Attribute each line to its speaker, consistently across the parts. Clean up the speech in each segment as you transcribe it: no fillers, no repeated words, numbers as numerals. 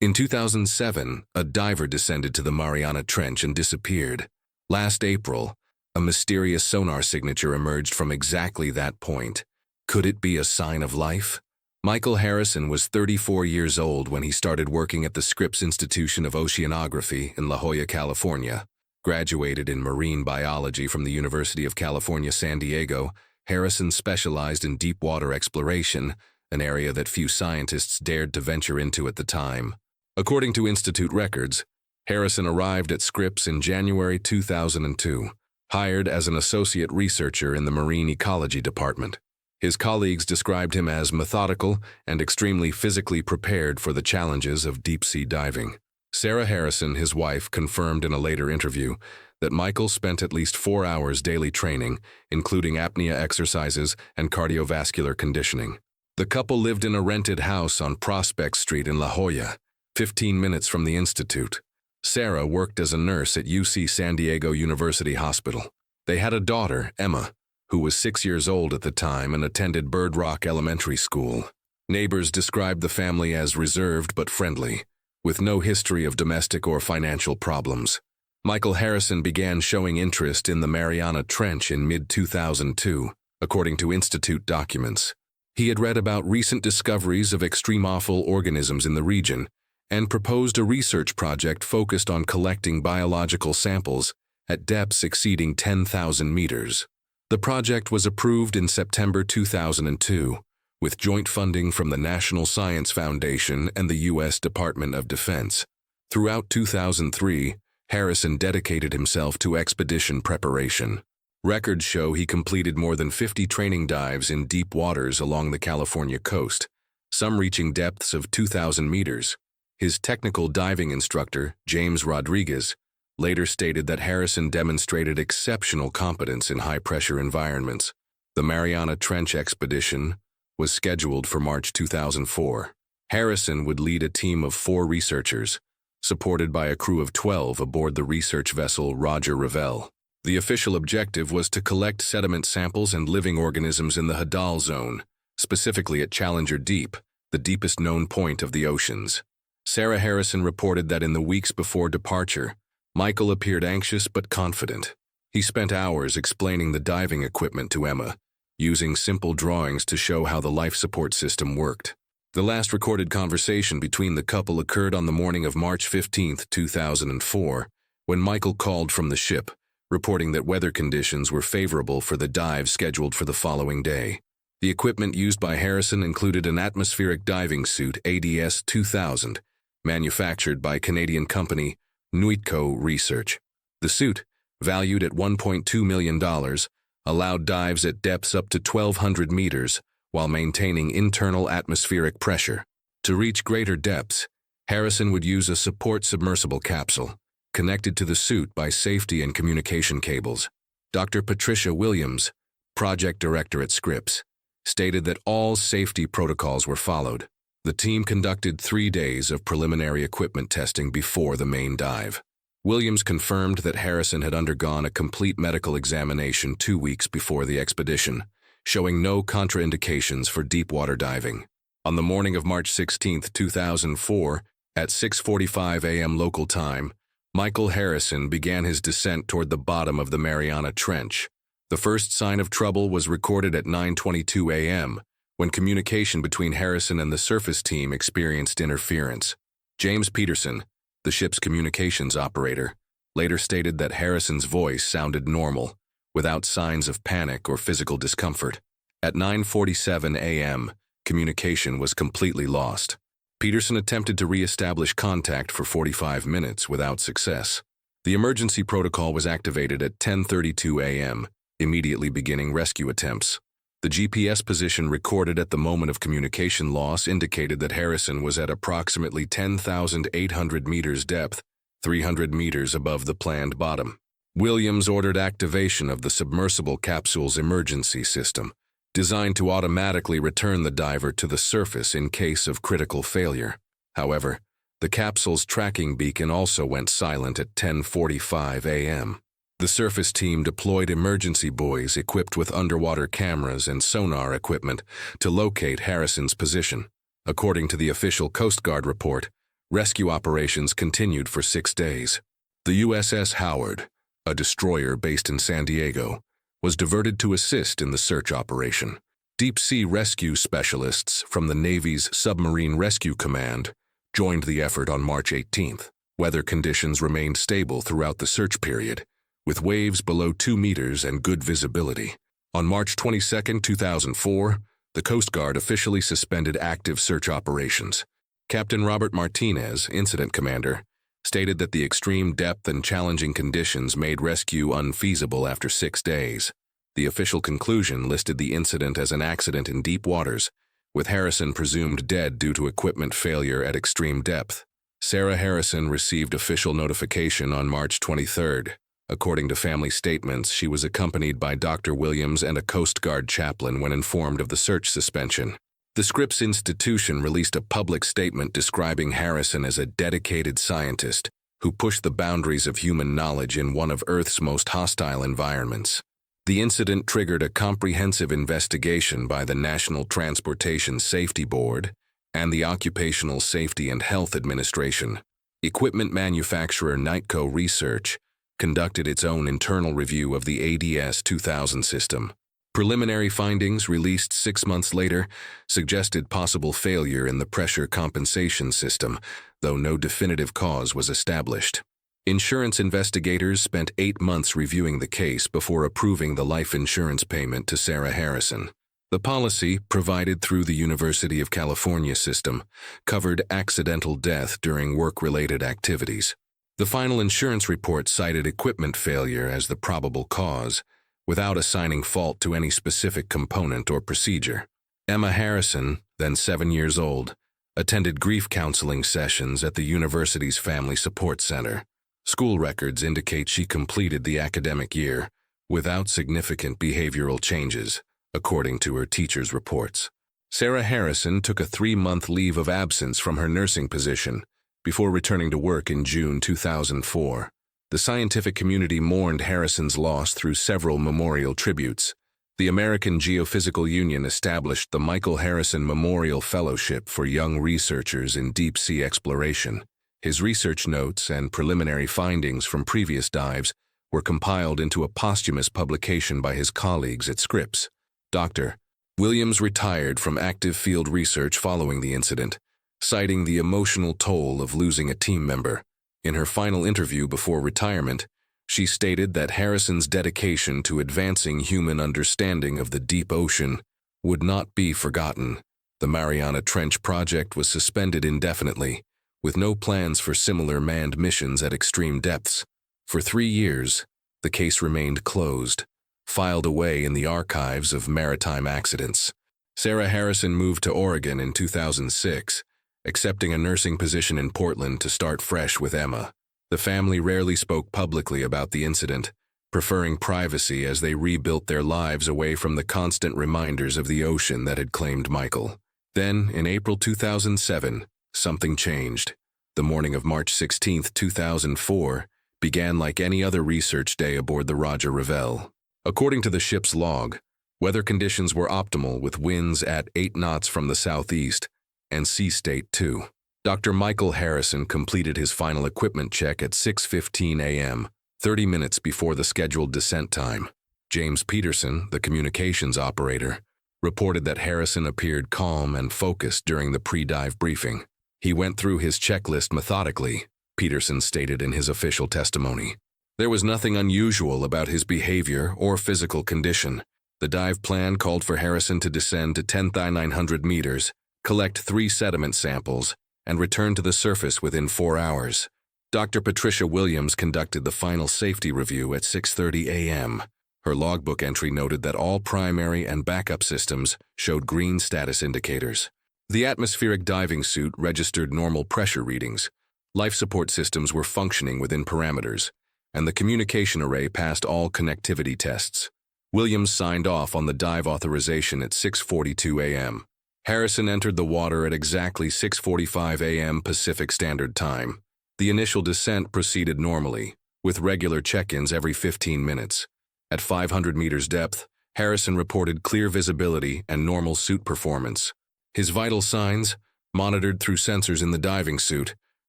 Speaker 1: In 2007, a diver descended to the Mariana Trench and disappeared. Last April, a mysterious sonar signature emerged from exactly that point. Could it be a sign of life? Michael Harrison was 34 years old when he started working at the Scripps Institution of Oceanography in La Jolla, California. Graduated in marine biology from the University of California, San Diego, Harrison specialized in deep water exploration, an area that few scientists dared to venture into at the time. According to Institute records, Harrison arrived at Scripps in January 2002, hired as an associate researcher in the Marine Ecology Department. His colleagues described him as methodical and extremely physically prepared for the challenges of deep-sea diving. Sarah Harrison, his wife, confirmed in a later interview that Michael spent at least 4 hours daily training, including apnea exercises and cardiovascular conditioning. The couple lived in a rented house on Prospect Street in La Jolla, 15 minutes from the Institute. Sarah worked as a nurse at UC San Diego University Hospital. They had a daughter, Emma, who was 6 years old at the time and attended Bird Rock Elementary School. Neighbors described the family as reserved but friendly, with no history of domestic or financial problems. Michael Harrison began showing interest in the Mariana Trench in mid-2002, according to Institute documents. He had read about recent discoveries of extremophile organisms in the region and proposed a research project focused on collecting biological samples at depths exceeding 10,000 meters. The project was approved in September 2002, with joint funding from the National Science Foundation and the U.S. Department of Defense. Throughout 2003, Harrison dedicated himself to expedition preparation. Records show he completed more than 50 training dives in deep waters along the California coast, some reaching depths of 2,000 meters. His technical diving instructor, James Rodriguez, later stated that Harrison demonstrated exceptional competence in high-pressure environments. The Mariana Trench expedition was scheduled for March 2004. Harrison would lead a team of 4 researchers, supported by a crew of 12 aboard the research vessel Roger Revelle. The official objective was to collect sediment samples and living organisms in the Hadal Zone, specifically at Challenger Deep, the deepest known point of the oceans. Sarah Harrison reported that in the weeks before departure, Michael appeared anxious but confident. He spent hours explaining the diving equipment to Emma, using simple drawings to show how the life support system worked. The last recorded conversation between the couple occurred on the morning of March 15, 2004, when Michael called from the ship, reporting that weather conditions were favorable for the dive scheduled for the following day. The equipment used by Harrison included an atmospheric diving suit ADS-2000, manufactured by Canadian company Nuitco Research. The suit, valued at $1.2 million, allowed dives at depths up to 1,200 meters while maintaining internal atmospheric pressure. To reach greater depths, Harrison would use a support submersible capsule, connected to the suit by safety and communication cables. Dr. Patricia Williams, project director at Scripps, stated that all safety protocols were followed. The team conducted 3 days of preliminary equipment testing before the main dive. Williams confirmed that Harrison had undergone a complete medical examination 2 weeks before the expedition, showing no contraindications for deep-water diving. On the morning of March 16, 2004, at 6:45 a.m. local time, Michael Harrison began his descent toward the bottom of the Mariana Trench. The first sign of trouble was recorded at 9:22 a.m., when communication between Harrison and the surface team experienced interference. James Peterson, the ship's communications operator, later stated that Harrison's voice sounded normal, without signs of panic or physical discomfort. At 9:47 a.m., communication was completely lost. Peterson attempted to re-establish contact for 45 minutes without success. The emergency protocol was activated at 10:32 a.m., immediately beginning rescue attempts. The GPS position recorded at the moment of communication loss indicated that Harrison was at approximately 10,800 meters depth, 300 meters above the planned bottom. Williams ordered activation of the submersible capsule's emergency system, designed to automatically return the diver to the surface in case of critical failure. However, the capsule's tracking beacon also went silent at 10:45 a.m. The surface team deployed emergency buoys equipped with underwater cameras and sonar equipment to locate Harrison's position. According to the official Coast Guard report, Rescue operations continued for 6 days. The USS Howard, a destroyer based in San Diego, was diverted to assist in the search operation. Deep-sea rescue specialists from the Navy's Submarine Rescue Command joined the effort on March 18th. Weather conditions remained stable throughout the search period, with waves below 2 meters and good visibility. On March 22, 2004, the Coast Guard officially suspended active search operations. Captain Robert Martinez, incident commander, stated that the extreme depth and challenging conditions made rescue unfeasible after 6 days. The official conclusion listed the incident as an accident in deep waters, with Harrison presumed dead due to equipment failure at extreme depth. Sarah Harrison received official notification on March 23rd. According to family statements, she was accompanied by Dr. Williams and a Coast Guard chaplain when informed of the search suspension. The Scripps Institution released a public statement describing Harrison as a dedicated scientist who pushed the boundaries of human knowledge in one of Earth's most hostile environments. The incident triggered a comprehensive investigation by the National Transportation Safety Board and the Occupational Safety and Health Administration. Equipment manufacturer Nitco Research conducted its own internal review of the ADS 2000 system. Preliminary findings released 6 months later suggested possible failure in the pressure compensation system, though no definitive cause was established. Insurance investigators spent 8 months reviewing the case before approving the life insurance payment to Sarah Harrison. The policy, provided through the University of California system, covered accidental death during work-related activities. The final insurance report cited equipment failure as the probable cause, without assigning fault to any specific component or procedure. Emma Harrison, then 7 years old, attended grief counseling sessions at the university's Family Support Center. School records indicate she completed the academic year without significant behavioral changes, according to her teacher's reports. Sarah Harrison took a 3-month leave of absence from her nursing position before returning to work in June 2004. The scientific community mourned Harrison's loss through several memorial tributes. The American Geophysical Union established the Michael Harrison Memorial Fellowship for young researchers in deep-sea exploration. His research notes and preliminary findings from previous dives were compiled into a posthumous publication by his colleagues at Scripps. Dr. Williams retired from active field research following the incident, citing the emotional toll of losing a team member. In her final interview before retirement, she stated that Harrison's dedication to advancing human understanding of the deep ocean would not be forgotten. The Mariana Trench project was suspended indefinitely, with no plans for similar manned missions at extreme depths. For 3 years, the case remained closed, filed away in the archives of maritime accidents. Sarah Harrison moved to Oregon in 2006, accepting a nursing position in Portland to start fresh with Emma. The family rarely spoke publicly about the incident, preferring privacy as they rebuilt their lives away from the constant reminders of the ocean that had claimed Michael. Then, in April 2007, something changed. The morning of March 16, 2004, began like any other research day aboard the Roger Revelle. According to the ship's log, weather conditions were optimal with winds at 8 knots from the southeast and sea state 2. Dr. Michael Harrison completed his final equipment check at 6:15 a.m., 30 minutes before the scheduled descent time. James Peterson, the communications operator, reported that Harrison appeared calm and focused during the pre-dive briefing. He went through his checklist methodically, Peterson stated in his official testimony. There was nothing unusual about his behavior or physical condition. The dive plan called for Harrison to descend to 10,900 meters, collect 3 sediment samples, and return to the surface within 4 hours. Dr. Patricia Williams conducted the final safety review at 6:30 a.m. Her logbook entry noted that all primary and backup systems showed green status indicators. The atmospheric diving suit registered normal pressure readings. Life support systems were functioning within parameters, and the communication array passed all connectivity tests. Williams signed off on the dive authorization at 6:42 a.m. Harrison entered the water at exactly 6:45 a.m. Pacific Standard Time. The initial descent proceeded normally, with regular check-ins every 15 minutes. At 500 meters depth, Harrison reported clear visibility and normal suit performance. His vital signs, monitored through sensors in the diving suit,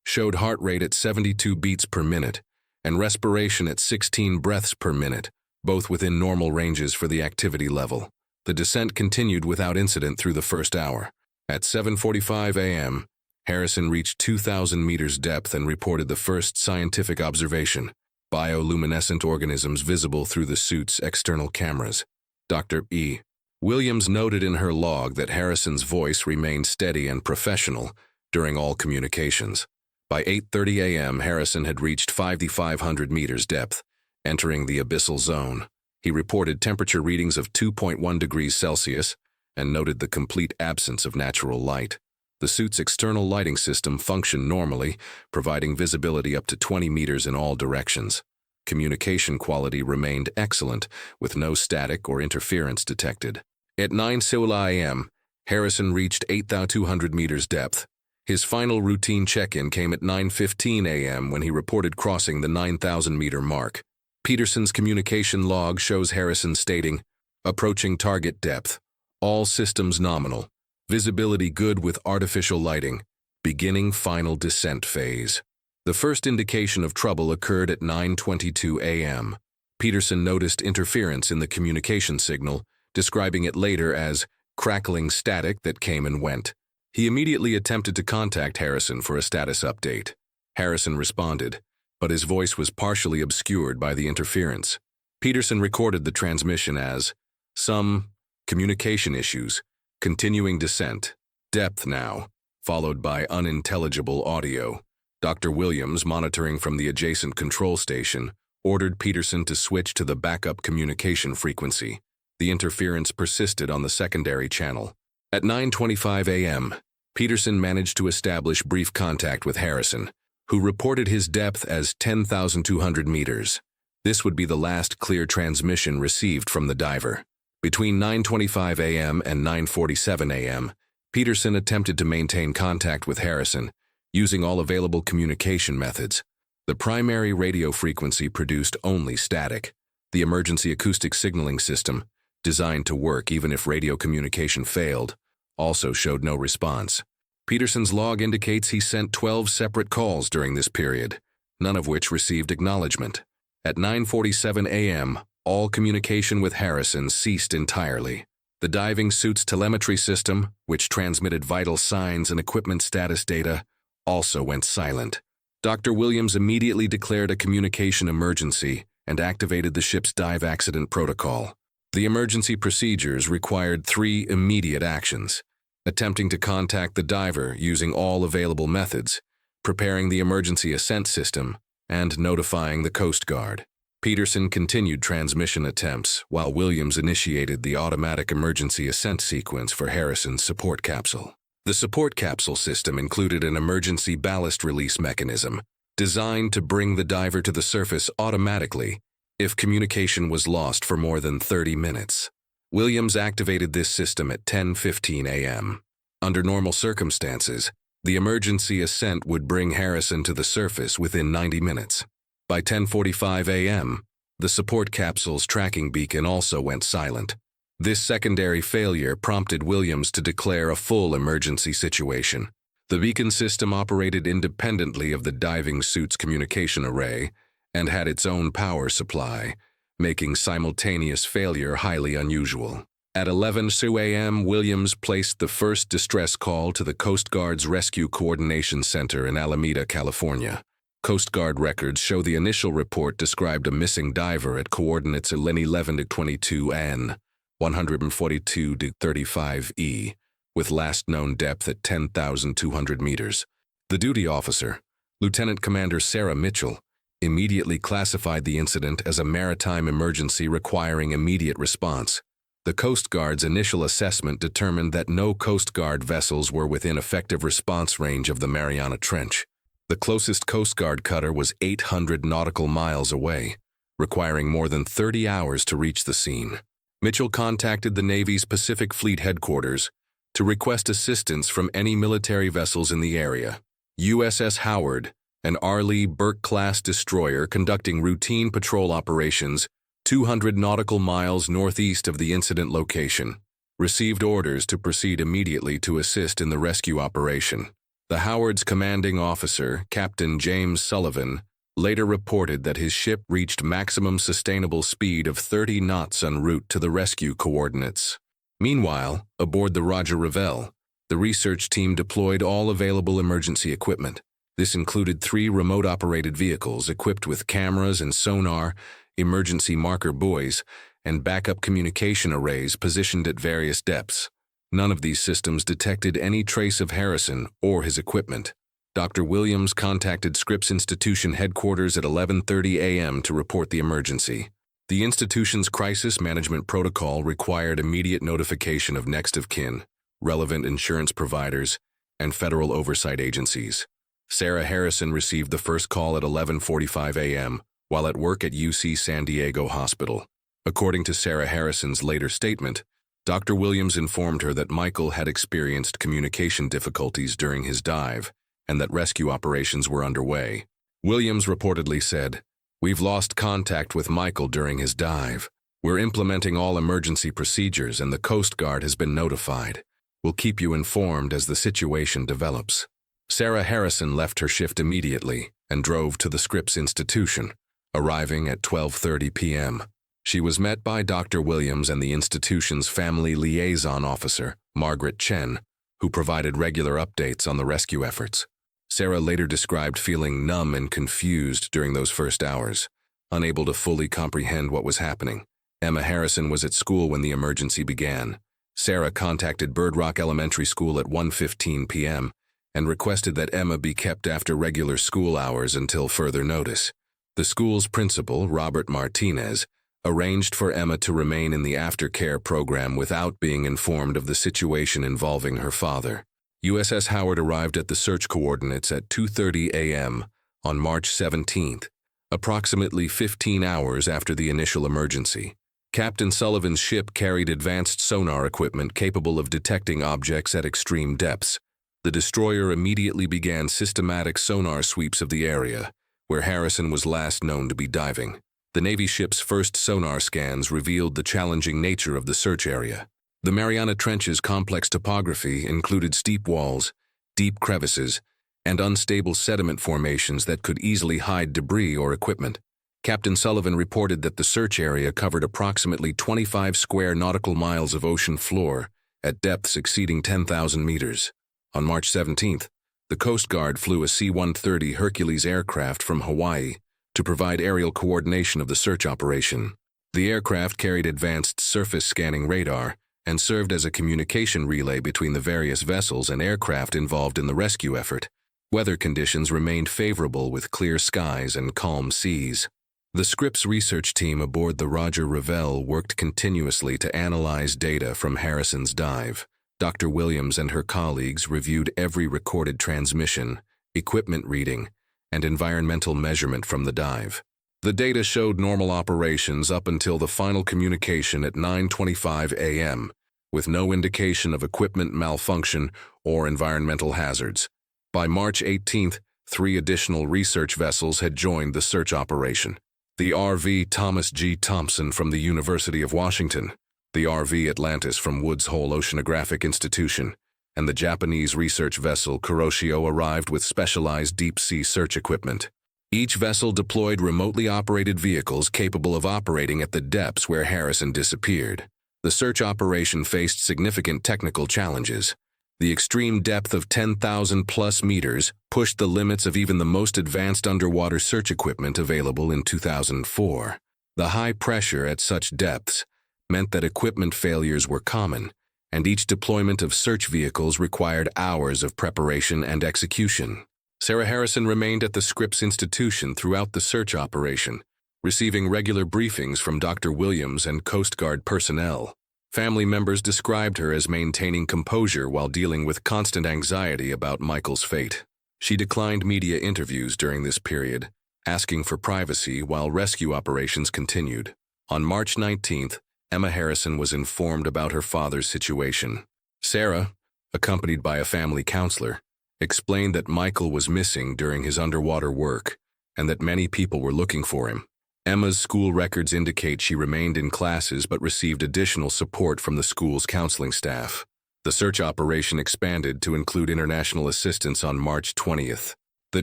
Speaker 1: showed heart rate at 72 beats per minute and respiration at 16 breaths per minute, both within normal ranges for the activity level. The descent continued without incident through the first hour. At 7:45 a.m., Harrison reached 2,000 meters depth and reported the first scientific observation: bioluminescent organisms visible through the suit's external cameras. Dr. E. Williams noted in her log that Harrison's voice remained steady and professional during all communications. By 8:30 a.m., Harrison had reached 5,500 meters depth, entering the abyssal zone. He reported temperature readings of 2.1 degrees Celsius and noted the complete absence of natural light. The suit's external lighting system functioned normally, providing visibility up to 20 meters in all directions. Communication quality remained excellent, with no static or interference detected. At 9:00 a.m., Harrison reached 8,200 meters depth. His final routine check-in came at 9:15 a.m. when he reported crossing the 9,000-meter mark. Peterson's communication log shows Harrison stating, "Approaching target depth. All systems nominal. Visibility good with artificial lighting. Beginning final descent phase." The first indication of trouble occurred at 9:22 a.m. Peterson noticed interference in the communication signal, describing it later as crackling static that came and went. He immediately attempted to contact Harrison for a status update. Harrison responded, but his voice was partially obscured by the interference. Peterson recorded the transmission as some communication issues, continuing descent, depth now, followed by unintelligible audio. Dr. Williams, monitoring from the adjacent control station, ordered Peterson to switch to the backup communication frequency. The interference persisted on the secondary channel. At 9:25 a.m., Peterson managed to establish brief contact with Harrison, who reported his depth as 10,200 meters. This would be the last clear transmission received from the diver. Between 9:25 a.m. and 9:47 a.m., Peterson attempted to maintain contact with Harrison, using all available communication methods. The primary radio frequency produced only static. The emergency acoustic signaling system, designed to work even if radio communication failed, also showed no response. Peterson's log indicates he sent 12 separate calls during this period, none of which received acknowledgement. At 9:47 a.m., all communication with Harrison ceased entirely. The diving suit's telemetry system, which transmitted vital signs and equipment status data, also went silent. Dr. Williams immediately declared a communication emergency and activated the ship's dive accident protocol. The emergency procedures required 3 immediate actions: attempting to contact the diver using all available methods, preparing the emergency ascent system, and notifying the Coast Guard. Peterson continued transmission attempts while Williams initiated the automatic emergency ascent sequence for Harrison's support capsule. The support capsule system included an emergency ballast release mechanism designed to bring the diver to the surface automatically if communication was lost for more than 30 minutes. Williams activated this system at 10:15 a.m. Under normal circumstances, the emergency ascent would bring Harrison to the surface within 90 minutes. By 10:45 a.m., the support capsule's tracking beacon also went silent. This secondary failure prompted Williams to declare a full emergency situation. The beacon system operated independently of the diving suit's communication array and had its own power supply, making simultaneous failure highly unusual. At 11:00 a.m., Williams placed the first distress call to the Coast Guard's Rescue Coordination Center in Alameda, California. Coast Guard records show the initial report described a missing diver at coordinates 11:22 N, 142-35 E, with last known depth at 10,200 meters. The duty officer, Lieutenant Commander Sarah Mitchell, immediately classified the incident as a maritime emergency requiring immediate response. The Coast Guard's initial assessment determined that no Coast Guard vessels were within effective response range of the Mariana Trench. The closest Coast Guard cutter was 800 nautical miles away, requiring more than 30 hours to reach the scene. Mitchell contacted the Navy's Pacific Fleet headquarters to request assistance from any military vessels in the area. USS Howard, an R. Lee Burke-class destroyer conducting routine patrol operations 200 nautical miles northeast of the incident location, received orders to proceed immediately to assist in the rescue operation. The Howard's commanding officer, Captain James Sullivan, later reported that his ship reached maximum sustainable speed of 30 knots en route to the rescue coordinates. Meanwhile, aboard the Roger Revelle, the research team deployed all available emergency equipment. This included 3 remote-operated vehicles equipped with cameras and sonar, emergency marker buoys, and backup communication arrays positioned at various depths. None of these systems detected any trace of Harrison or his equipment. Dr. Williams contacted Scripps Institution headquarters at 11:30 a.m. to report the emergency. The institution's crisis management protocol required immediate notification of next of kin, relevant insurance providers, and federal oversight agencies. Sarah Harrison received the first call at 11:45 a.m. while at work at UC San Diego Hospital. According to Sarah Harrison's later statement, Dr. Williams informed her that Michael had experienced communication difficulties during his dive and that rescue operations were underway. Williams reportedly said, "We've lost contact with Michael during his dive. We're implementing all emergency procedures and the Coast Guard has been notified. We'll keep you informed as the situation develops." Sarah Harrison left her shift immediately and drove to the Scripps Institution, arriving at 12:30 p.m. She was met by Dr. Williams and the institution's family liaison officer, Margaret Chen, who provided regular updates on the rescue efforts. Sarah later described feeling numb and confused during those first hours, unable to fully comprehend what was happening. Emma Harrison was at school when the emergency began. Sarah contacted Bird Rock Elementary School at 1:15 p.m. and requested that Emma be kept after regular school hours until further notice. The school's principal, Robert Martinez, arranged for Emma to remain in the aftercare program without being informed of the situation involving her father. USS Howard arrived at the search coordinates at 2:30 a.m. on March 17th, approximately 15 hours after the initial emergency. Captain Sullivan's ship carried advanced sonar equipment capable of detecting objects at extreme depths. The destroyer immediately began systematic sonar sweeps of the area, where Harrison was last known to be diving. The Navy ship's first sonar scans revealed the challenging nature of the search area. The Mariana Trench's complex topography included steep walls, deep crevices, and unstable sediment formations that could easily hide debris or equipment. Captain Sullivan reported that the search area covered approximately 25 square nautical miles of ocean floor at depths exceeding 10,000 meters. On March 17th, the Coast Guard flew a C-130 Hercules aircraft from Hawaii to provide aerial coordination of the search operation. The aircraft carried advanced surface scanning radar and served as a communication relay between the various vessels and aircraft involved in the rescue effort. Weather conditions remained favorable with clear skies and calm seas. The Scripps research team aboard the Roger Revelle worked continuously to analyze data from Harrison's dive. Dr. Williams and her colleagues reviewed every recorded transmission, equipment reading, and environmental measurement from the dive. The data showed normal operations up until the final communication at 9:25 a.m., with no indication of equipment malfunction or environmental hazards. By March 18th, 3 additional research vessels had joined the search operation. The RV Thomas G. Thompson from the University of Washington, the RV Atlantis from Woods Hole Oceanographic Institution, and the Japanese research vessel Kuroshio arrived with specialized deep-sea search equipment. Each vessel deployed remotely operated vehicles capable of operating at the depths where Harrison disappeared. The search operation faced significant technical challenges. The extreme depth of 10,000+ meters pushed the limits of even the most advanced underwater search equipment available in 2004. The high pressure at such depths meant that equipment failures were common, and each deployment of search vehicles required hours of preparation and execution. Sarah Harrison remained at the Scripps Institution throughout the search operation, receiving regular briefings from Dr. Williams and Coast Guard personnel. Family members described her as maintaining composure while dealing with constant anxiety about Michael's fate. She declined media interviews during this period, asking for privacy while rescue operations continued. On March 19th, Emma Harrison was informed about her father's situation. Sarah, accompanied by a family counselor, explained that Michael was missing during his underwater work and that many people were looking for him. Emma's school records indicate she remained in classes but received additional support from the school's counseling staff. The search operation expanded to include international assistance on March 20th. The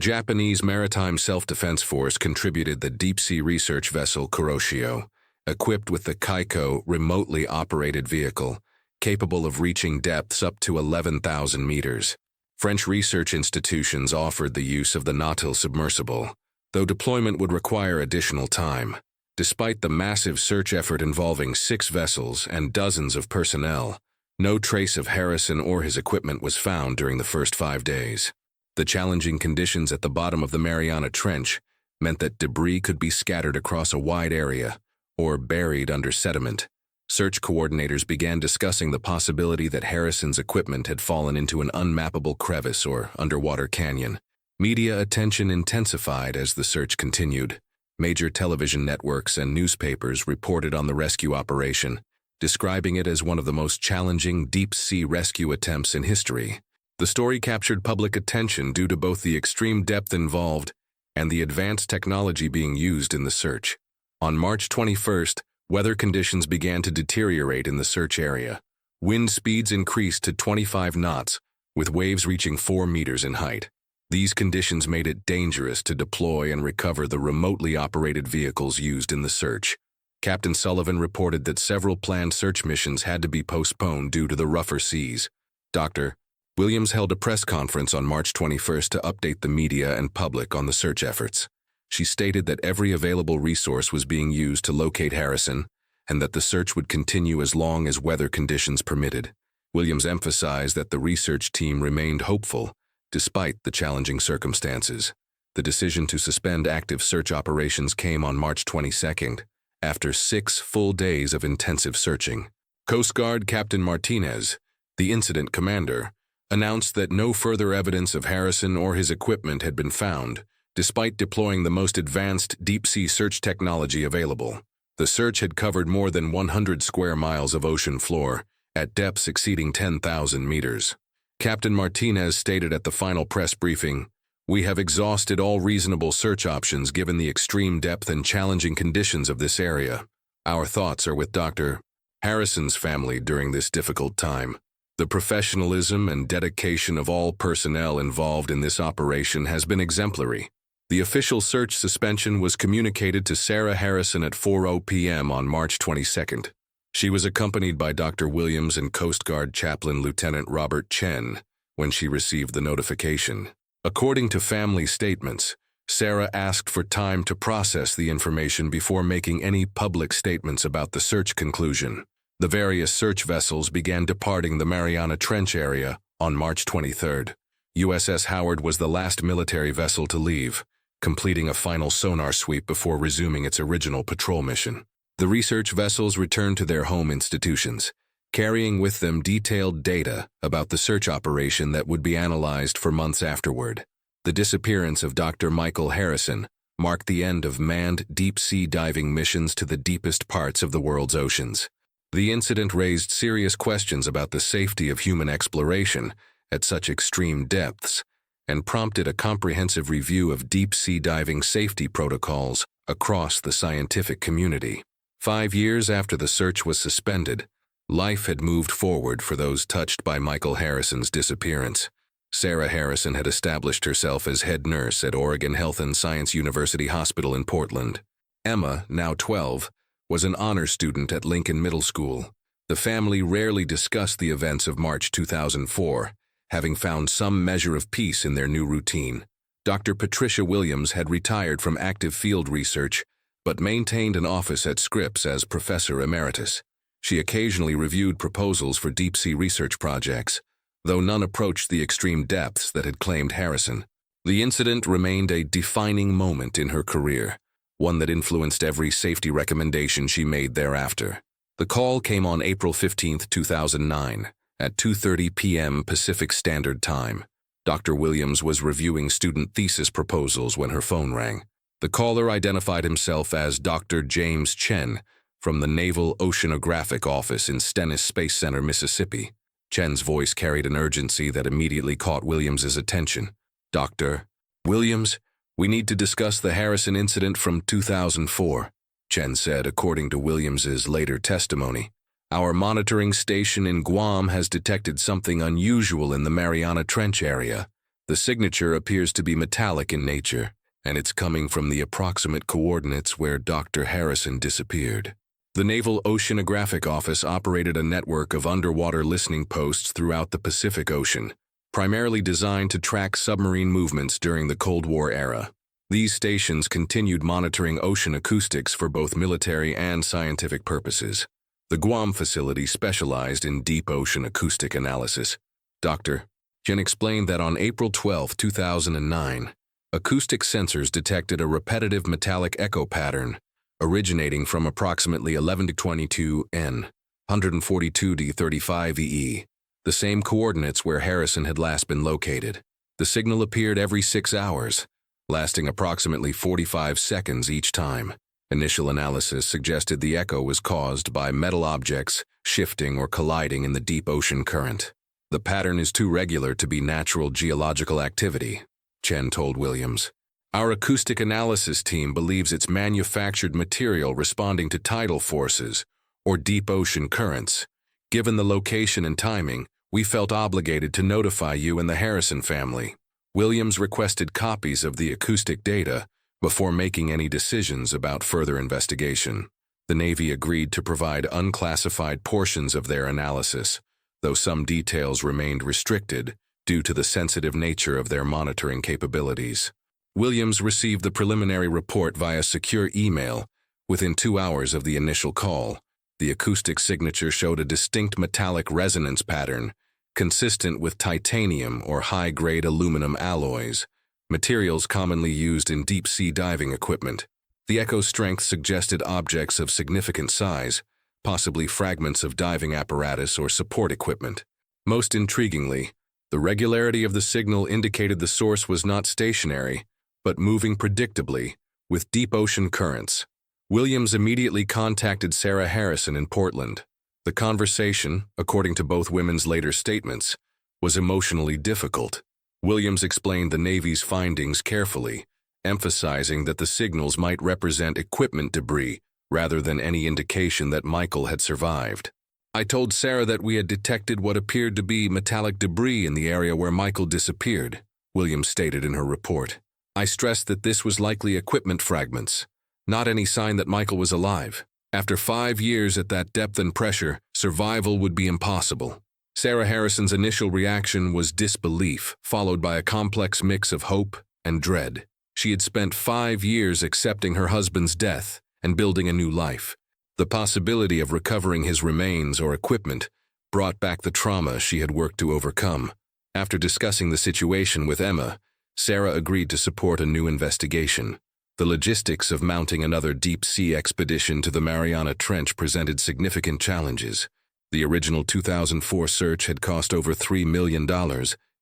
Speaker 1: Japanese Maritime Self-Defense Force contributed the deep-sea research vessel Kuroshio, equipped with the Kaiko remotely operated vehicle, capable of reaching depths up to 11,000 meters. French research institutions offered the use of the Nautil submersible, though deployment would require additional time. Despite the massive search effort involving 6 vessels and dozens of personnel, no trace of Harrison or his equipment was found during the first 5 days. The challenging conditions at the bottom of the Mariana Trench meant that debris could be scattered across a wide area or buried under sediment. Search coordinators began discussing the possibility that Harrison's equipment had fallen into an unmappable crevice or underwater canyon. Media attention intensified as the search continued. Major television networks and newspapers reported on the rescue operation, describing it as one of the most challenging deep-sea rescue attempts in history. The story captured public attention due to both the extreme depth involved and the advanced technology being used in the search. On March 21st, weather conditions began to deteriorate in the search area. Wind speeds increased to 25 knots, with waves reaching 4 meters in height. These conditions made it dangerous to deploy and recover the remotely operated vehicles used in the search. Captain Sullivan reported that several planned search missions had to be postponed due to the rougher seas. Dr. Williams held a press conference on March 21st to update the media and public on the search efforts. She stated that every available resource was being used to locate Harrison and that the search would continue as long as weather conditions permitted. Williams emphasized that the research team remained hopeful despite the challenging circumstances. The decision to suspend active search operations came on March 22nd, after 6 full days of intensive searching. Coast Guard Captain Martinez, the incident commander, announced that no further evidence of Harrison or his equipment had been found, despite deploying the most advanced deep-sea search technology available. The search had covered more than 100 square miles of ocean floor, at depths exceeding 10,000 meters. Captain Martinez stated at the final press briefing, "We have exhausted all reasonable search options given the extreme depth and challenging conditions of this area. Our thoughts are with Dr. Harrison's family during this difficult time. The professionalism and dedication of all personnel involved in this operation has been exemplary." The official search suspension was communicated to Sarah Harrison at 4:00 p.m. on March 22nd. She was accompanied by Dr. Williams and Coast Guard Chaplain Lieutenant Robert Chen when she received the notification. According to family statements, Sarah asked for time to process the information before making any public statements about the search conclusion. The various search vessels began departing the Mariana Trench area on March 23rd. USS Howard was the last military vessel to leave, completing a final sonar sweep before resuming its original patrol mission. The research vessels returned to their home institutions, carrying with them detailed data about the search operation that would be analyzed for months afterward. The disappearance of Dr. Michael Harrison marked the end of manned deep-sea diving missions to the deepest parts of the world's oceans. The incident raised serious questions about the safety of human exploration at such extreme depths and prompted a comprehensive review of deep-sea diving safety protocols across the scientific community. 5 years after the search was suspended, life had moved forward for those touched by Michael Harrison's disappearance. Sarah Harrison had established herself as head nurse at Oregon Health and Science University Hospital in Portland. Emma, now 12, was an honor student at Lincoln Middle School. The family rarely discussed the events of March 2004, having found some measure of peace in their new routine. Dr. Patricia Williams had retired from active field research, but maintained an office at Scripps as Professor Emeritus. She occasionally reviewed proposals for deep-sea research projects, though none approached the extreme depths that had claimed Harrison. The incident remained a defining moment in her career, one that influenced every safety recommendation she made thereafter. The call came on April 15, 2009, at 2:30 p.m. Pacific Standard Time. Dr. Williams was reviewing student thesis proposals when her phone rang. The caller identified himself as Dr. James Chen from the Naval Oceanographic Office in Stennis Space Center, Mississippi. Chen's voice carried an urgency that immediately caught Williams's attention. "Dr. Williams, we need to discuss the Harrison incident from 2004, Chen said, according to Williams's later testimony. Our monitoring station in Guam has detected something unusual in the Mariana Trench area. The signature appears to be metallic in nature, and it's coming from the approximate coordinates where Dr. Harrison disappeared. The Naval Oceanographic Office operated a network of underwater listening posts throughout the Pacific Ocean, primarily designed to track submarine movements during the Cold War era. These stations continued monitoring ocean acoustics for both military and scientific purposes. The Guam facility specialized in deep ocean acoustic analysis. Dr. Chen explained that on April 12, 2009, acoustic sensors detected a repetitive metallic echo pattern originating from approximately 11-22 N, 142-35 EE, the same coordinates where Harrison had last been located. The signal appeared every 6 hours, lasting approximately 45 seconds each time. Initial analysis suggested the echo was caused by metal objects shifting or colliding in the deep ocean current. The pattern is too regular to be natural geological activity, Chen told Williams. Our acoustic analysis team believes it's manufactured material responding to tidal forces or deep ocean currents. Given the location and timing, we felt obligated to notify you and the Harrison family. Williams requested copies of the acoustic data before making any decisions about further investigation. The Navy agreed to provide unclassified portions of their analysis, though some details remained restricted due to the sensitive nature of their monitoring capabilities. Williams received the preliminary report via secure email within 2 hours of the initial call. The acoustic signature showed a distinct metallic resonance pattern consistent with titanium or high-grade aluminum alloys, materials commonly used in deep-sea diving equipment. The echo strength suggested objects of significant size, possibly fragments of diving apparatus or support equipment. Most intriguingly, the regularity of the signal indicated the source was not stationary, but moving predictably, with deep ocean currents. Williams immediately contacted Sarah Harrison in Portland. The conversation, according to both women's later statements, was emotionally difficult. Williams explained the Navy's findings carefully, emphasizing that the signals might represent equipment debris rather than any indication that Michael had survived. I told Sarah that we had detected what appeared to be metallic debris in the area where Michael disappeared, Williams stated in her report. I stressed that this was likely equipment fragments, not any sign that Michael was alive. After 5 years at that depth and pressure, survival would be impossible. Sarah Harrison's initial reaction was disbelief, followed by a complex mix of hope and dread. She had spent 5 years accepting her husband's death and building a new life. The possibility of recovering his remains or equipment brought back the trauma she had worked to overcome. After discussing the situation with Emma, Sarah agreed to support a new investigation. The logistics of mounting another deep-sea expedition to the Mariana Trench presented significant challenges. The original 2004 search had cost over $3 million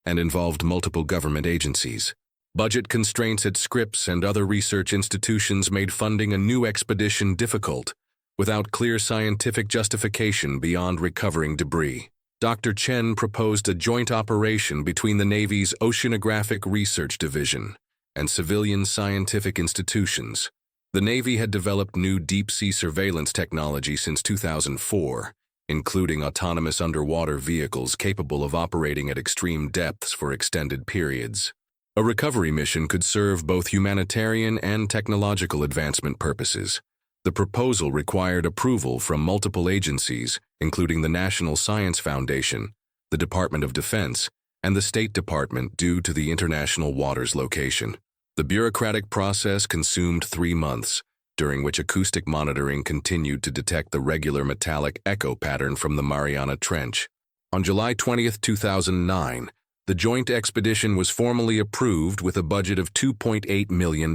Speaker 1: and involved multiple government agencies. Budget constraints at Scripps and other research institutions made funding a new expedition difficult, without clear scientific justification beyond recovering debris. Dr. Chen proposed a joint operation between the Navy's Oceanographic Research Division and civilian scientific institutions. The Navy had developed new deep-sea surveillance technology since 2004, including autonomous underwater vehicles capable of operating at extreme depths for extended periods. A recovery mission could serve both humanitarian and technological advancement purposes. The proposal required approval from multiple agencies, including the National Science Foundation, the Department of Defense, and the State Department due to the international waters location. The bureaucratic process consumed 3 months, during which acoustic monitoring continued to detect the regular metallic echo pattern from the Mariana Trench. On July 20, 2009, the joint expedition was formally approved with a budget of $2.8 million.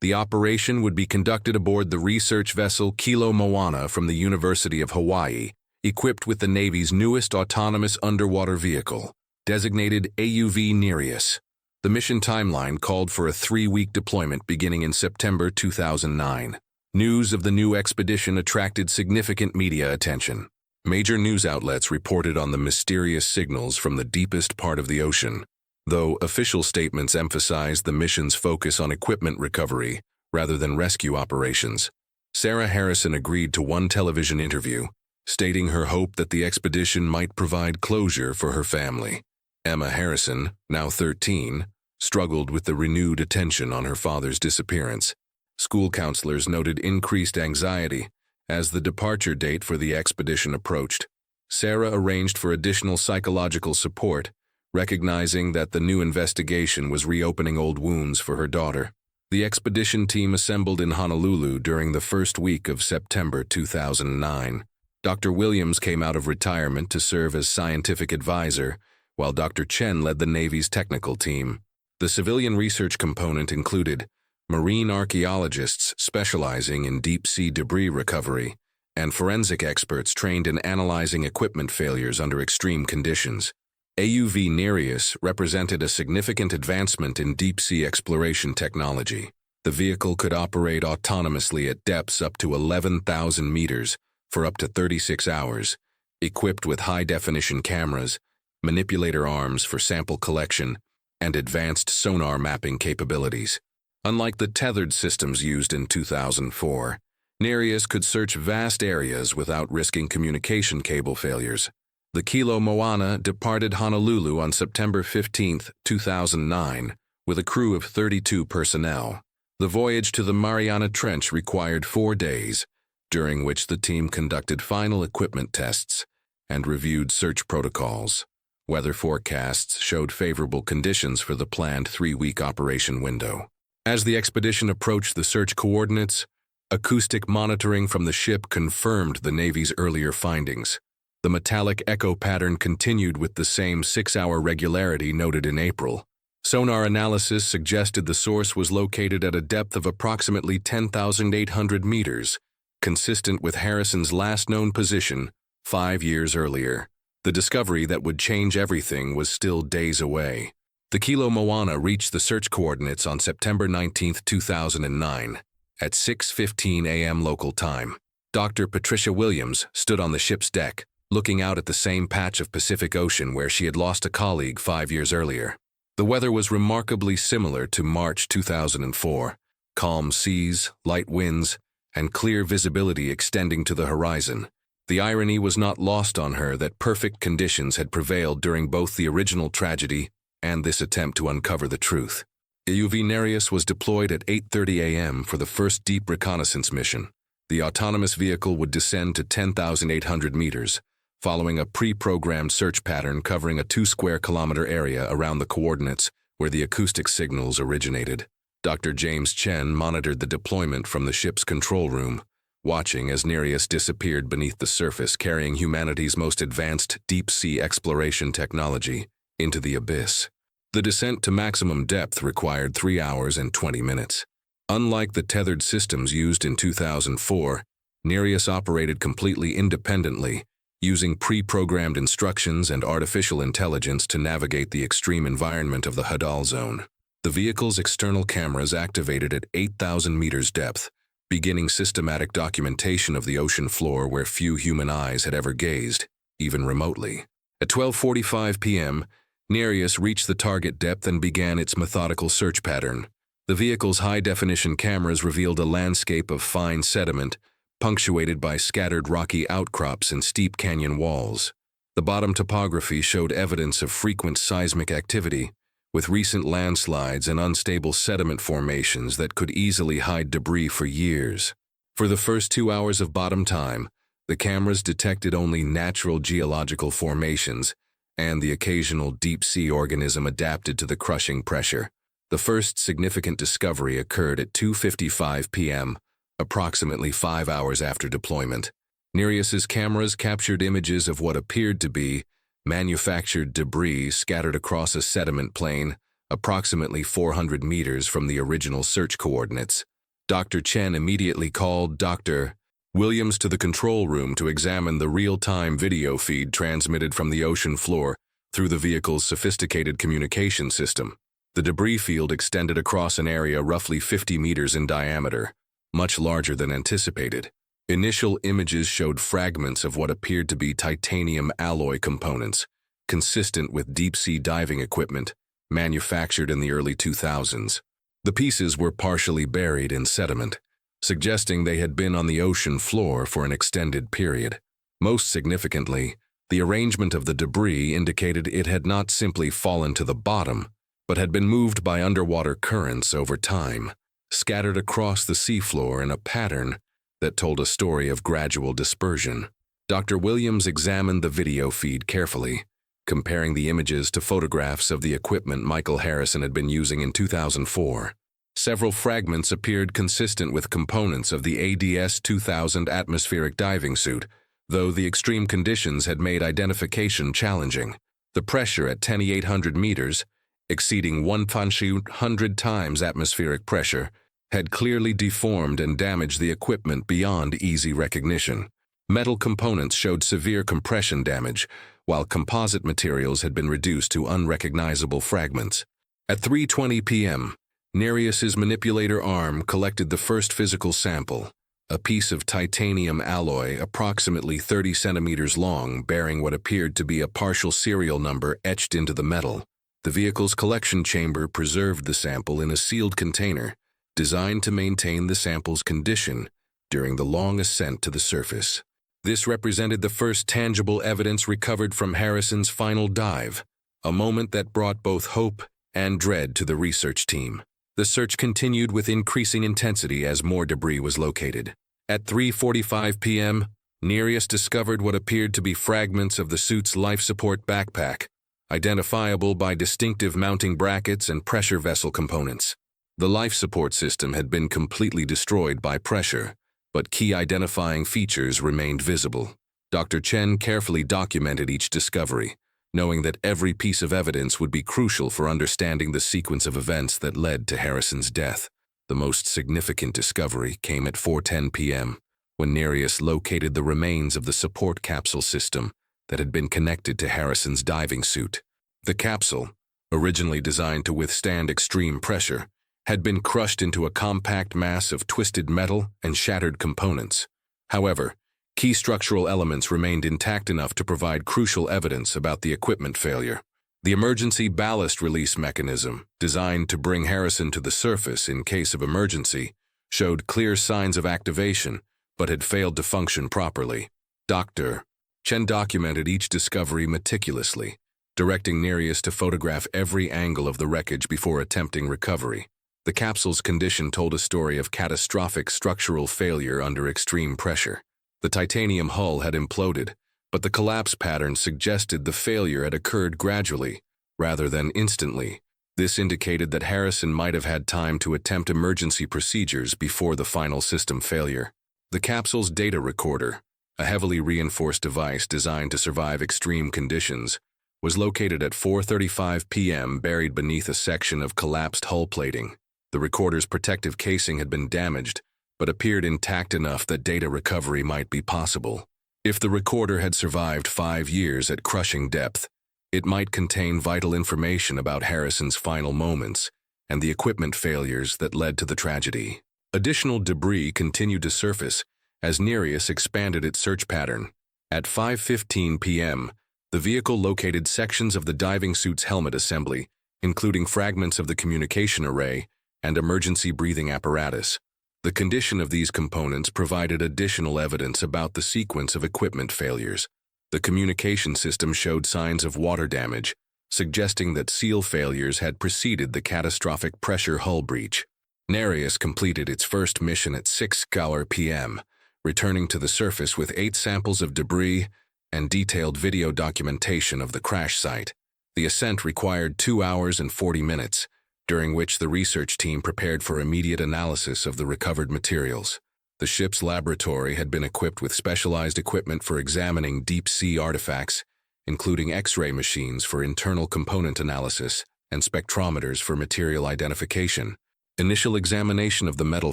Speaker 1: The operation would be conducted aboard the research vessel Kilo Moana from the University of Hawaii, equipped with the Navy's newest autonomous underwater vehicle, designated AUV Nereus. The mission timeline called for a 3-week deployment beginning in September 2009. News of the new expedition attracted significant media attention. Major news outlets reported on the mysterious signals from the deepest part of the ocean, though official statements emphasized the mission's focus on equipment recovery rather than rescue operations. Sarah Harrison agreed to one television interview, stating her hope that the expedition might provide closure for her family. Emma Harrison, now 13, struggled with the renewed attention on her father's disappearance. School counselors noted increased anxiety as the departure date for the expedition approached. Sarah arranged for additional psychological support, recognizing that the new investigation was reopening old wounds for her daughter. The expedition team assembled in Honolulu during the first week of September 2009. Dr. Williams came out of retirement to serve as scientific advisor, while Dr. Chen led the Navy's technical team. The civilian research component included marine archaeologists specializing in deep-sea debris recovery, and forensic experts trained in analyzing equipment failures under extreme conditions. AUV Nereus represented a significant advancement in deep-sea exploration technology. The vehicle could operate autonomously at depths up to 11,000 meters for up to 36 hours, equipped with high-definition cameras, manipulator arms for sample collection, and advanced sonar mapping capabilities. Unlike the tethered systems used in 2004, Nereus could search vast areas without risking communication cable failures. The Kilo Moana departed Honolulu on September 15, 2009, with a crew of 32 personnel. The voyage to the Mariana Trench required 4 days, during which the team conducted final equipment tests and reviewed search protocols. Weather forecasts showed favorable conditions for the planned 3-week operation window. As the expedition approached the search coordinates, acoustic monitoring from the ship confirmed the Navy's earlier findings. The metallic echo pattern continued with the same 6-hour regularity noted in April. Sonar analysis suggested the source was located at a depth of approximately 10,800 meters, consistent with Harrison's last known position 5 years earlier. The discovery that would change everything was still days away. The Kilo Moana reached the search coordinates on September 19, 2009, at 6:15 a.m. local time. Dr. Patricia Williams stood on the ship's deck, looking out at the same patch of Pacific Ocean where she had lost a colleague 5 years earlier. The weather was remarkably similar to March 2004, calm seas, light winds, and clear visibility extending to the horizon. The irony was not lost on her that perfect conditions had prevailed during both the original tragedy and this attempt to uncover the truth. AUV Nereus was deployed at 8:30 a.m. for the first deep reconnaissance mission. The autonomous vehicle would descend to 10,800 meters, following a pre-programmed search pattern covering a 2-square-kilometer area around the coordinates where the acoustic signals originated. Dr. James Chen monitored the deployment from the ship's control room, watching as Nereus disappeared beneath the surface, carrying humanity's most advanced deep-sea exploration technology into the abyss. The descent to maximum depth required 3 hours and 20 minutes. Unlike the tethered systems used in 2004, Nereus operated completely independently, using pre-programmed instructions and artificial intelligence to navigate the extreme environment of the Hadal Zone. The vehicle's external cameras activated at 8,000 meters depth, beginning systematic documentation of the ocean floor where few human eyes had ever gazed, even remotely. At 12:45 p.m., Nereus reached the target depth and began its methodical search pattern. The vehicle's high-definition cameras revealed a landscape of fine sediment, punctuated by scattered rocky outcrops and steep canyon walls. The bottom topography showed evidence of frequent seismic activity, with recent landslides and unstable sediment formations that could easily hide debris for years. For the first 2 hours of bottom time, the cameras detected only natural geological formations and the occasional deep-sea organism adapted to the crushing pressure. The first significant discovery occurred at 2:55 p.m., approximately 5 hours after deployment. Nereus's cameras captured images of what appeared to be manufactured debris scattered across a sediment plain approximately 400 meters from the original search coordinates. Dr. Chen immediately called Dr. Williams to the control room to examine the real-time video feed transmitted from the ocean floor through the vehicle's sophisticated communication system. The debris field extended across an area roughly 50 meters in diameter, much larger than anticipated. Initial images showed fragments of what appeared to be titanium alloy components, consistent with deep-sea diving equipment manufactured in the early 2000s. The pieces were partially buried in sediment, suggesting they had been on the ocean floor for an extended period. Most significantly, the arrangement of the debris indicated it had not simply fallen to the bottom, but had been moved by underwater currents over time, scattered across the seafloor in a pattern that told a story of gradual dispersion. Dr. Williams examined the video feed carefully, comparing the images to photographs of the equipment Michael Harrison had been using in 2004. Several fragments appeared consistent with components of the ADS-2000 atmospheric diving suit, though the extreme conditions had made identification challenging. The pressure at 10,800 meters, exceeding 100 times atmospheric pressure, had clearly deformed and damaged the equipment beyond easy recognition. Metal components showed severe compression damage, while composite materials had been reduced to unrecognizable fragments. At 3:20 p.m., Nereus's manipulator arm collected the first physical sample, a piece of titanium alloy approximately 30 centimeters long bearing what appeared to be a partial serial number etched into the metal. The vehicle's collection chamber preserved the sample in a sealed container, designed to maintain the sample's condition during the long ascent to the surface. This represented the first tangible evidence recovered from Harrison's final dive, a moment that brought both hope and dread to the research team. The search continued with increasing intensity as more debris was located. At 3:45 p.m., Nereus discovered what appeared to be fragments of the suit's life support backpack, identifiable by distinctive mounting brackets and pressure vessel components. The life support system had been completely destroyed by pressure, but key identifying features remained visible. Dr. Chen carefully documented each discovery, knowing that every piece of evidence would be crucial for understanding the sequence of events that led to Harrison's death. The most significant discovery came at 4:10 p.m., when Nereus located the remains of the support capsule system that had been connected to Harrison's diving suit. The capsule, originally designed to withstand extreme pressure, had been crushed into a compact mass of twisted metal and shattered components. However, key structural elements remained intact enough to provide crucial evidence about the equipment failure. The emergency ballast release mechanism, designed to bring Harrison to the surface in case of emergency, showed clear signs of activation, but had failed to function properly. Dr. Chen documented each discovery meticulously, directing Nereus to photograph every angle of the wreckage before attempting recovery. The capsule's condition told a story of catastrophic structural failure under extreme pressure. The titanium hull had imploded, but the collapse pattern suggested the failure had occurred gradually, rather than instantly. This indicated that Harrison might have had time to attempt emergency procedures before the final system failure. The capsule's data recorder, a heavily reinforced device designed to survive extreme conditions, was located at 4:35 p.m. buried beneath a section of collapsed hull plating. The recorder's protective casing had been damaged, but appeared intact enough that data recovery might be possible. If the recorder had survived 5 years at crushing depth, it might contain vital information about Harrison's final moments and the equipment failures that led to the tragedy. Additional debris continued to surface as Nereus expanded its search pattern. At 5:15 p.m., the vehicle located sections of the diving suit's helmet assembly, including fragments of the communication array and emergency breathing apparatus. The condition of these components provided additional evidence about the sequence of equipment failures. The communication system showed signs of water damage, suggesting that seal failures had preceded the catastrophic pressure hull breach. Nereus completed its first mission at 6:00 p.m., returning to the surface with 8 samples of debris and detailed video documentation of the crash site. The ascent required 2 hours and 40 minutes, during which the research team prepared for immediate analysis of the recovered materials. The ship's laboratory had been equipped with specialized equipment for examining deep-sea artifacts, including X-ray machines for internal component analysis and spectrometers for material identification. Initial examination of the metal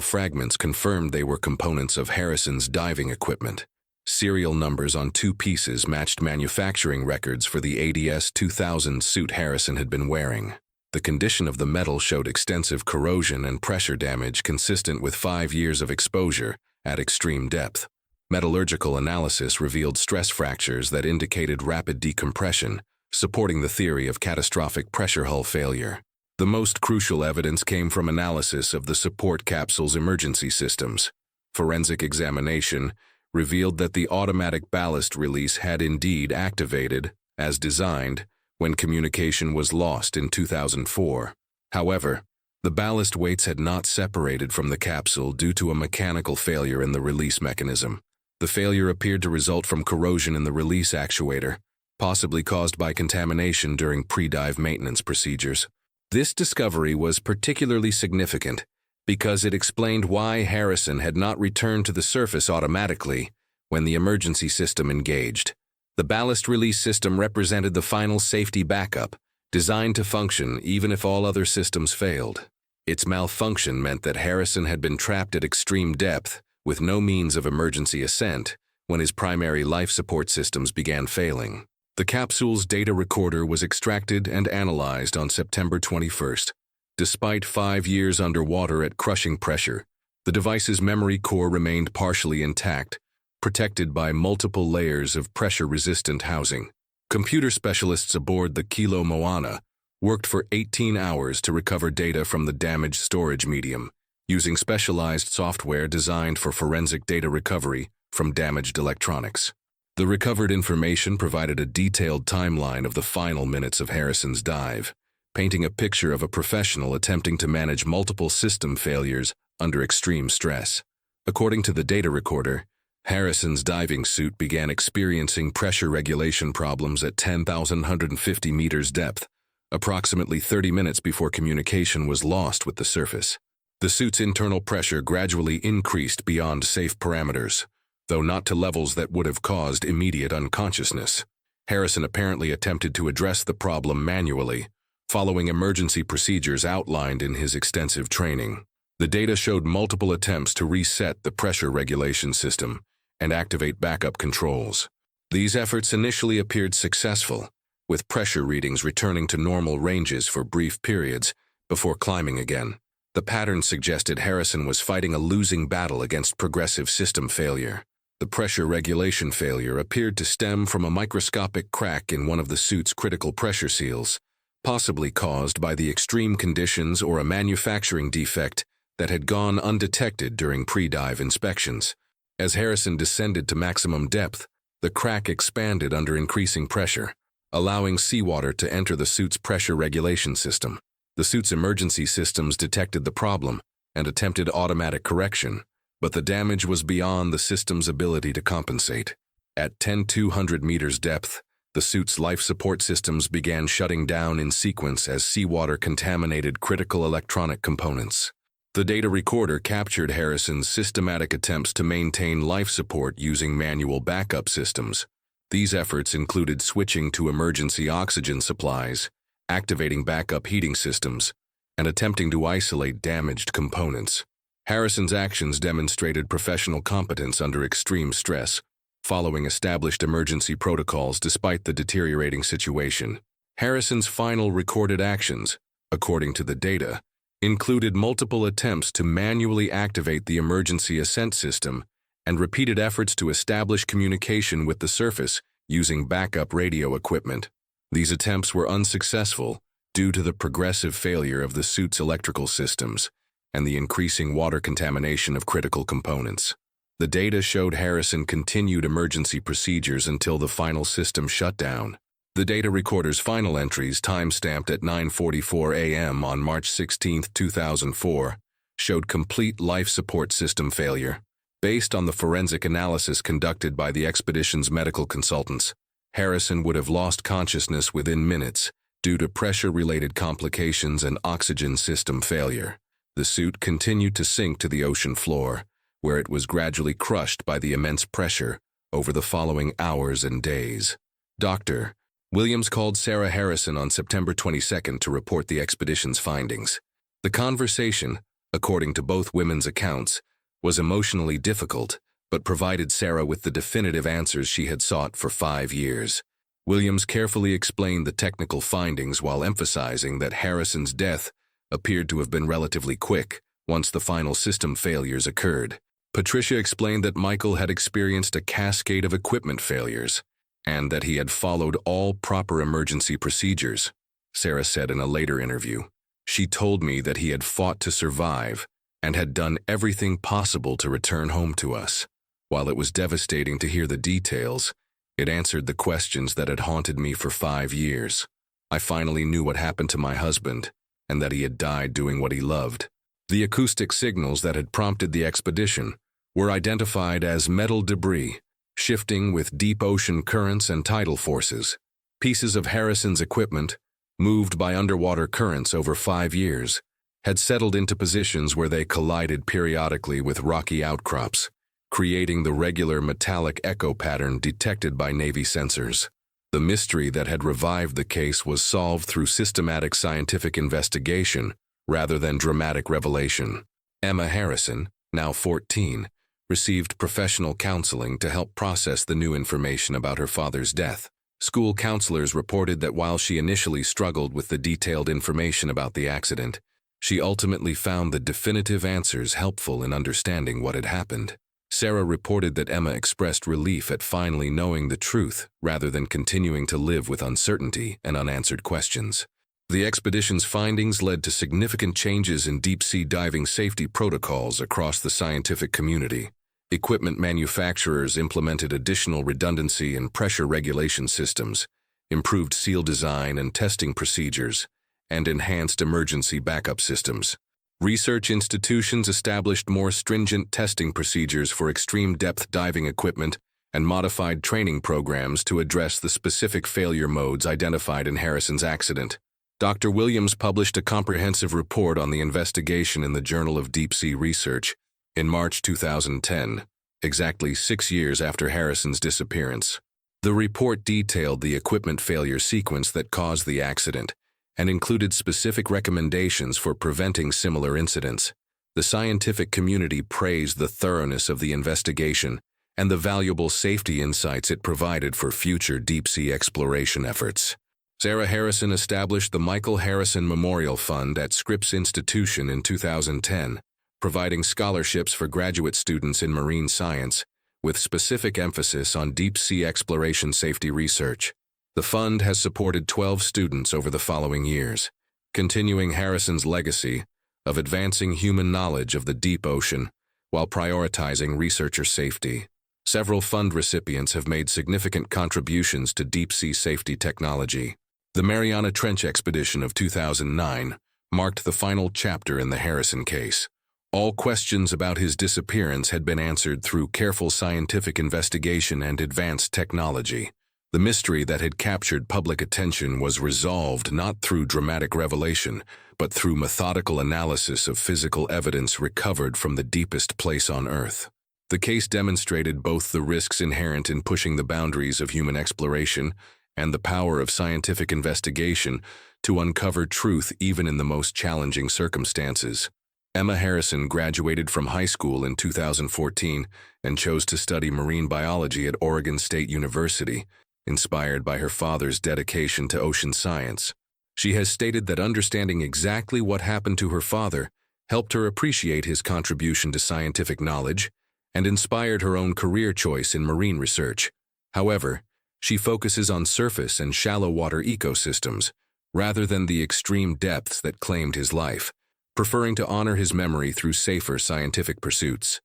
Speaker 1: fragments confirmed they were components of Harrison's diving equipment. Serial numbers on 2 pieces matched manufacturing records for the ADS-2000 suit Harrison had been wearing. The condition of the metal showed extensive corrosion and pressure damage consistent with 5 years of exposure at extreme depth. Metallurgical analysis revealed stress fractures that indicated rapid decompression, supporting the theory of catastrophic pressure hull failure. The most crucial evidence came from analysis of the support capsule's emergency systems. Forensic examination revealed that the automatic ballast release had indeed activated, as designed, when communication was lost in 2004. However, the ballast weights had not separated from the capsule due to a mechanical failure in the release mechanism. The failure appeared to result from corrosion in the release actuator, possibly caused by contamination during pre-dive maintenance procedures. This discovery was particularly significant because it explained why Harrison had not returned to the surface automatically when the emergency system engaged. The ballast release system represented the final safety backup, designed to function even if all other systems failed. Its malfunction meant that Harrison had been trapped at extreme depth with no means of emergency ascent when his primary life support systems began failing. The capsule's data recorder was extracted and analyzed on September 21st. Despite 5 years underwater at crushing pressure, the device's memory core remained partially intact, protected by multiple layers of pressure-resistant housing. Computer specialists aboard the Kilo Moana worked for 18 hours to recover data from the damaged storage medium, using specialized software designed for forensic data recovery from damaged electronics. The recovered information provided a detailed timeline of the final minutes of Harrison's dive, painting a picture of a professional attempting to manage multiple system failures under extreme stress. According to the data recorder, Harrison's diving suit began experiencing pressure regulation problems at 10,150 meters depth, approximately 30 minutes before communication was lost with the surface. The suit's internal pressure gradually increased beyond safe parameters, though not to levels that would have caused immediate unconsciousness. Harrison apparently attempted to address the problem manually, following emergency procedures outlined in his extensive training. The data showed multiple attempts to reset the pressure regulation system and activate backup controls. These efforts initially appeared successful, with pressure readings returning to normal ranges for brief periods before climbing again. The pattern suggested Harrison was fighting a losing battle against progressive system failure. The pressure regulation failure appeared to stem from a microscopic crack in one of the suit's critical pressure seals, possibly caused by the extreme conditions or a manufacturing defect that had gone undetected during pre-dive inspections. As Harrison descended to maximum depth, the crack expanded under increasing pressure, allowing seawater to enter the suit's pressure regulation system. The suit's emergency systems detected the problem and attempted automatic correction, but the damage was beyond the system's ability to compensate. At 10,200 meters depth, the suit's life support systems began shutting down in sequence as seawater contaminated critical electronic components. The data recorder captured Harrison's systematic attempts to maintain life support using manual backup systems. These efforts included switching to emergency oxygen supplies, activating backup heating systems, and attempting to isolate damaged components. Harrison's actions demonstrated professional competence under extreme stress, following established emergency protocols despite the deteriorating situation. Harrison's final recorded actions, according to the data, included multiple attempts to manually activate the emergency ascent system and repeated efforts to establish communication with the surface using backup radio equipment. These attempts were unsuccessful due to the progressive failure of the suit's electrical systems and the increasing water contamination of critical components. The data showed Harrison continued emergency procedures until the final system shut down. The data recorder's final entries, timestamped at 9:44 a.m. on March 16, 2004, showed complete life support system failure. Based on the forensic analysis conducted by the expedition's medical consultants, Harrison would have lost consciousness within minutes due to pressure-related complications and oxygen system failure. The suit continued to sink to the ocean floor, where it was gradually crushed by the immense pressure over the following hours and days. Dr. Williams called Sarah Harrison on September 22nd to report the expedition's findings. The conversation, according to both women's accounts, was emotionally difficult, but provided Sarah with the definitive answers she had sought for 5 years. Williams carefully explained the technical findings while emphasizing that Harrison's death appeared to have been relatively quick once the final system failures occurred. Patricia explained that Michael had experienced a cascade of equipment failures and that he had followed all proper emergency procedures. Sarah said in a later interview, "She told me that he had fought to survive and had done everything possible to return home to us." While it was devastating to hear the details, it answered the questions that had haunted me for 5 years. I finally knew what happened to my husband, and that he had died doing what he loved. The acoustic signals that had prompted the expedition were identified as metal debris, shifting with deep ocean currents and tidal forces. Pieces of Harrison's equipment, moved by underwater currents over 5 years, had settled into positions where they collided periodically with rocky outcrops, creating the regular metallic echo pattern detected by Navy sensors. The mystery that had revived the case was solved through systematic scientific investigation rather than dramatic revelation. Emma Harrison, now 14, received professional counseling to help process the new information about her father's death. School counselors reported that while she initially struggled with the detailed information about the accident, she ultimately found the definitive answers helpful in understanding what had happened. Sarah reported that Emma expressed relief at finally knowing the truth rather than continuing to live with uncertainty and unanswered questions. The expedition's findings led to significant changes in deep-sea diving safety protocols across the scientific community. Equipment manufacturers implemented additional redundancy and pressure regulation systems, improved seal design and testing procedures, and enhanced emergency backup systems. Research institutions established more stringent testing procedures for extreme depth diving equipment and modified training programs to address the specific failure modes identified in Harrison's accident. Dr. Williams published a comprehensive report on the investigation in the Journal of Deep Sea Research in March 2010, exactly 6 years after Harrison's disappearance. The report detailed the equipment failure sequence that caused the accident and included specific recommendations for preventing similar incidents. The scientific community praised the thoroughness of the investigation and the valuable safety insights it provided for future deep-sea exploration efforts. Sarah Harrison established the Michael Harrison Memorial Fund at Scripps Institution in 2010, providing scholarships for graduate students in marine science, with specific emphasis on deep-sea exploration safety research. The fund has supported 12 students over the following years, continuing Harrison's legacy of advancing human knowledge of the deep ocean while prioritizing researcher safety. Several fund recipients have made significant contributions to deep-sea safety technology. The Mariana Trench expedition of 2009 marked the final chapter in the Harrison case. All questions about his disappearance had been answered through careful scientific investigation and advanced technology. The mystery that had captured public attention was resolved not through dramatic revelation, but through methodical analysis of physical evidence recovered from the deepest place on Earth. The case demonstrated both the risks inherent in pushing the boundaries of human exploration and the power of scientific investigation to uncover truth even in the most challenging circumstances. Emma Harrison graduated from high school in 2014 and chose to study marine biology at Oregon State University, inspired by her father's dedication to ocean science. She has stated that understanding exactly what happened to her father helped her appreciate his contribution to scientific knowledge and inspired her own career choice in marine research. However, she focuses on surface and shallow water ecosystems rather than the extreme depths that claimed his life, preferring to honor his memory through safer scientific pursuits.